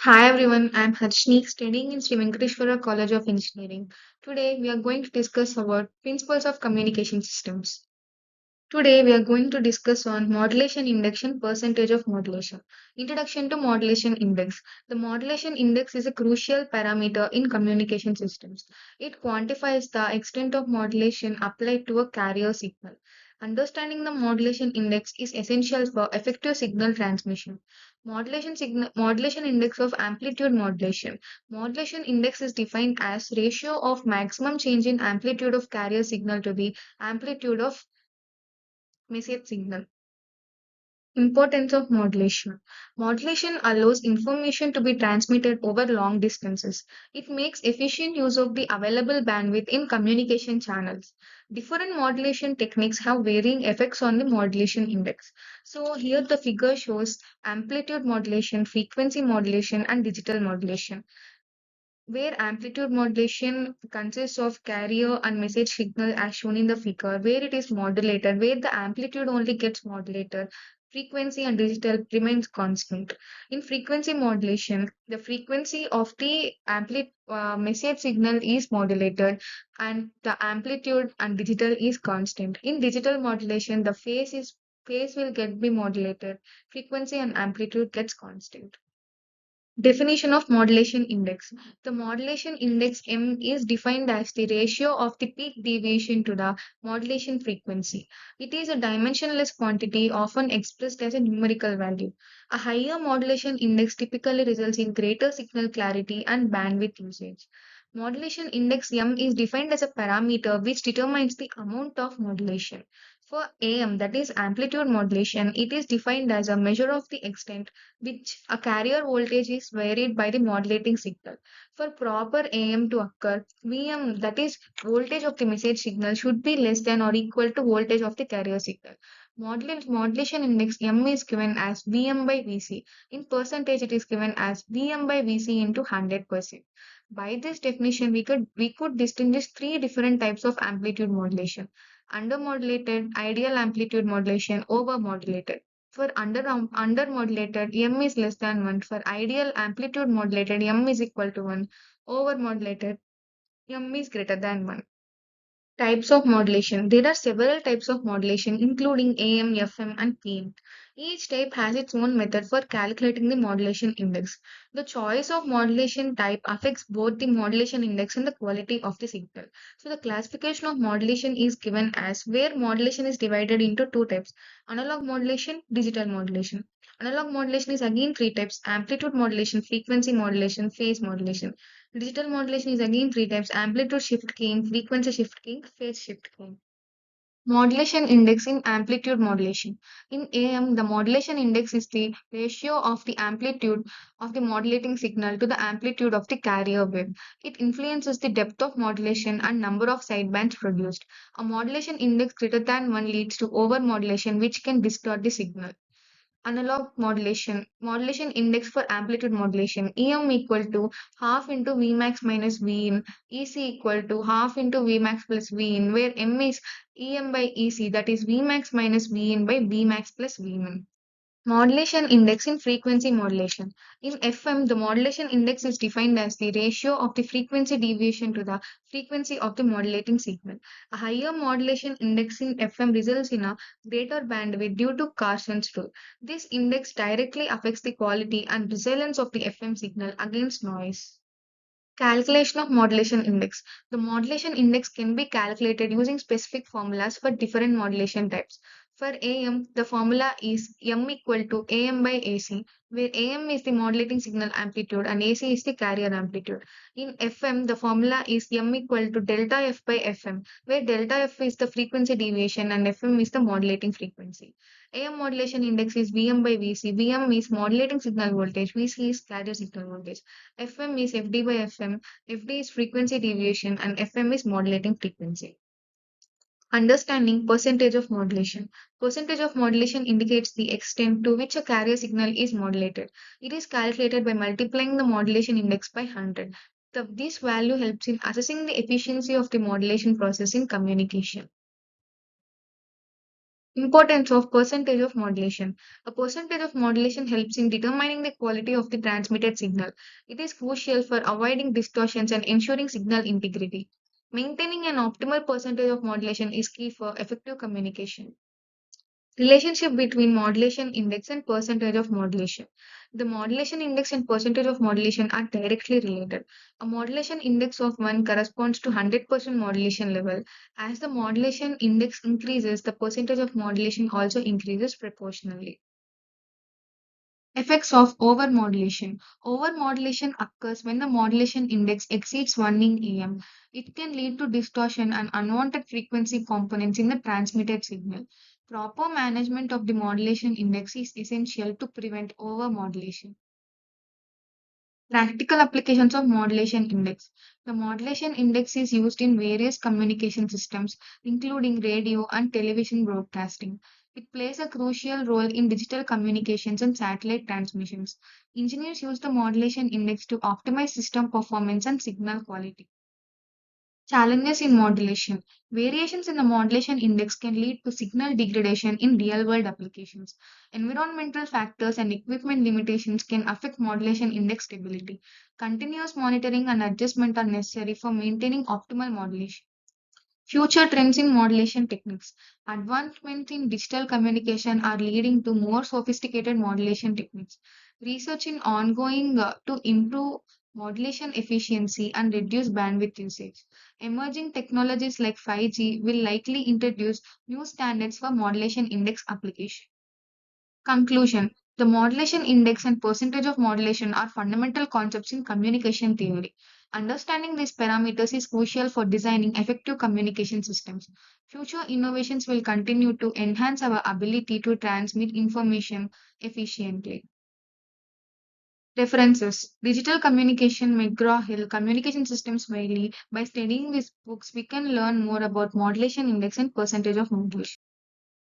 Hi everyone, I'm Harshni, studying in Sri Venkateshwara College of Engineering. Today we are going to discuss about principles of communication systems. Today we are going to discuss on modulation index and percentage of modulation. Introduction to modulation index. The modulation index is a crucial parameter in communication systems. It quantifies the extent of modulation applied to a carrier signal. Understanding the modulation index is essential for effective signal transmission. Modulation index of amplitude modulation. Modulation index is defined as ratio of maximum change in amplitude of carrier signal to the amplitude of message signal. Importance of modulation. Modulation allows information to be transmitted over long distances. It makes efficient use of the available bandwidth in communication channels. Different modulation techniques have varying effects on the modulation index. So here the figure shows amplitude modulation, frequency modulation, and digital modulation, where amplitude modulation consists of carrier and message signal as shown in the figure, where it is modulated, where the amplitude only gets modulated. Frequency and digital remains constant. In frequency modulation, the frequency of the message signal is modulated and the amplitude and digital is constant. In digital modulation, the phase will get be modulated. Frequency and amplitude gets constant. Definition of modulation index. The modulation index M is defined as the ratio of the peak deviation to the modulation frequency. It is a dimensionless quantity often expressed as a numerical value. A higher modulation index typically results in greater signal clarity and bandwidth usage. Modulation index M is defined as a parameter which determines the amount of modulation. For AM, that is amplitude modulation, it is defined as a measure of the extent which a carrier voltage is varied by the modulating signal. For proper AM to occur, VM, that is voltage of the message signal, should be less than or equal to voltage of the carrier signal. Modulation index M is given as Vm by Vc. In percentage, it is given as Vm by Vc into 100%. By this definition, we could distinguish three different types of amplitude modulation: undermodulated, ideal amplitude modulation, overmodulated. For undermodulated, M is less than 1. For ideal amplitude modulated, M is equal to 1. Overmodulated, M is greater than 1. Types of modulation. There are several types of modulation, including AM, FM, and PM. Each type has its own method for calculating the modulation index. The choice of modulation type affects both the modulation index and the quality of the signal. So, the classification of modulation is given as where modulation is divided into two types: analog modulation, digital modulation. Analog modulation is again three types: amplitude modulation, frequency modulation, phase modulation. Digital modulation is again three types: amplitude shift keying, frequency shift keying, phase shift keying. Modulation index in amplitude modulation. In AM, the modulation index is the ratio of the amplitude of the modulating signal to the amplitude of the carrier wave. It influences the depth of modulation and number of sidebands produced. A modulation index greater than 1 leads to overmodulation, which can distort the signal. Analog modulation index for amplitude modulation, em equal to half into vmax minus vin, ec equal to half into vmax plus vin, where m is em by ec, that is vmax minus vin by vmax plus vmin. Modulation index in frequency modulation. In FM, the modulation index is defined as the ratio of the frequency deviation to the frequency of the modulating signal. A higher modulation index in FM results in a greater bandwidth due to Carson's rule. This index directly affects the quality and resilience of the FM signal against noise. Calculation of modulation index. The modulation index can be calculated using specific formulas for different modulation types. For AM, the formula is M equal to AM by AC, where AM is the modulating signal amplitude and AC is the carrier amplitude. In FM, the formula is M equal to delta F by FM, where delta F is the frequency deviation and FM is the modulating frequency. AM modulation index is Vm by Vc. Vm is modulating signal voltage, Vc is carrier signal voltage. FM is FD by FM, FD is frequency deviation, and FM is modulating frequency. Understanding percentage of modulation. Percentage of modulation indicates the extent to which a carrier signal is modulated. It is calculated by multiplying the modulation index by 100. This value helps in assessing the efficiency of the modulation process in communication. Importance of percentage of modulation. A percentage of modulation helps in determining the quality of the transmitted signal. It is crucial for avoiding distortions and ensuring signal integrity. Maintaining an optimal percentage of modulation is key for effective communication. Relationship between modulation index and percentage of modulation. The modulation index and percentage of modulation are directly related. A modulation index of 1 corresponds to 100% modulation level. As the modulation index increases, the percentage of modulation also increases proportionally. Effects of overmodulation. Overmodulation occurs when the modulation index exceeds 1 in AM. It can lead to distortion and unwanted frequency components in the transmitted signal. Proper management of the modulation index is essential to prevent overmodulation. Practical applications of modulation index. The modulation index is used in various communication systems, including radio and television broadcasting. It plays a crucial role in digital communications and satellite transmissions. Engineers use the modulation index to optimize system performance and signal quality. Challenges in modulation. Variations in the modulation index can lead to signal degradation in real world applications. Environmental factors and equipment limitations can affect modulation index stability. Continuous monitoring and adjustment are necessary for maintaining optimal modulation. Future trends in modulation techniques. Advancements in digital communication are leading to more sophisticated modulation techniques. Research is ongoing to improve modulation efficiency and reduce bandwidth usage. Emerging technologies like 5G will likely introduce new standards for modulation index application. Conclusion. The modulation index and percentage of modulation are fundamental concepts in communication theory. Understanding these parameters is crucial for designing effective communication systems. Future innovations will continue to enhance our ability to transmit information efficiently. References. Digital Communication McGraw-Hill Communication Systems Wiley. By studying these books, we can learn more about modulation index and percentage of modulation.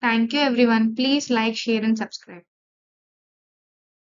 Thank you everyone. Please like, share and subscribe.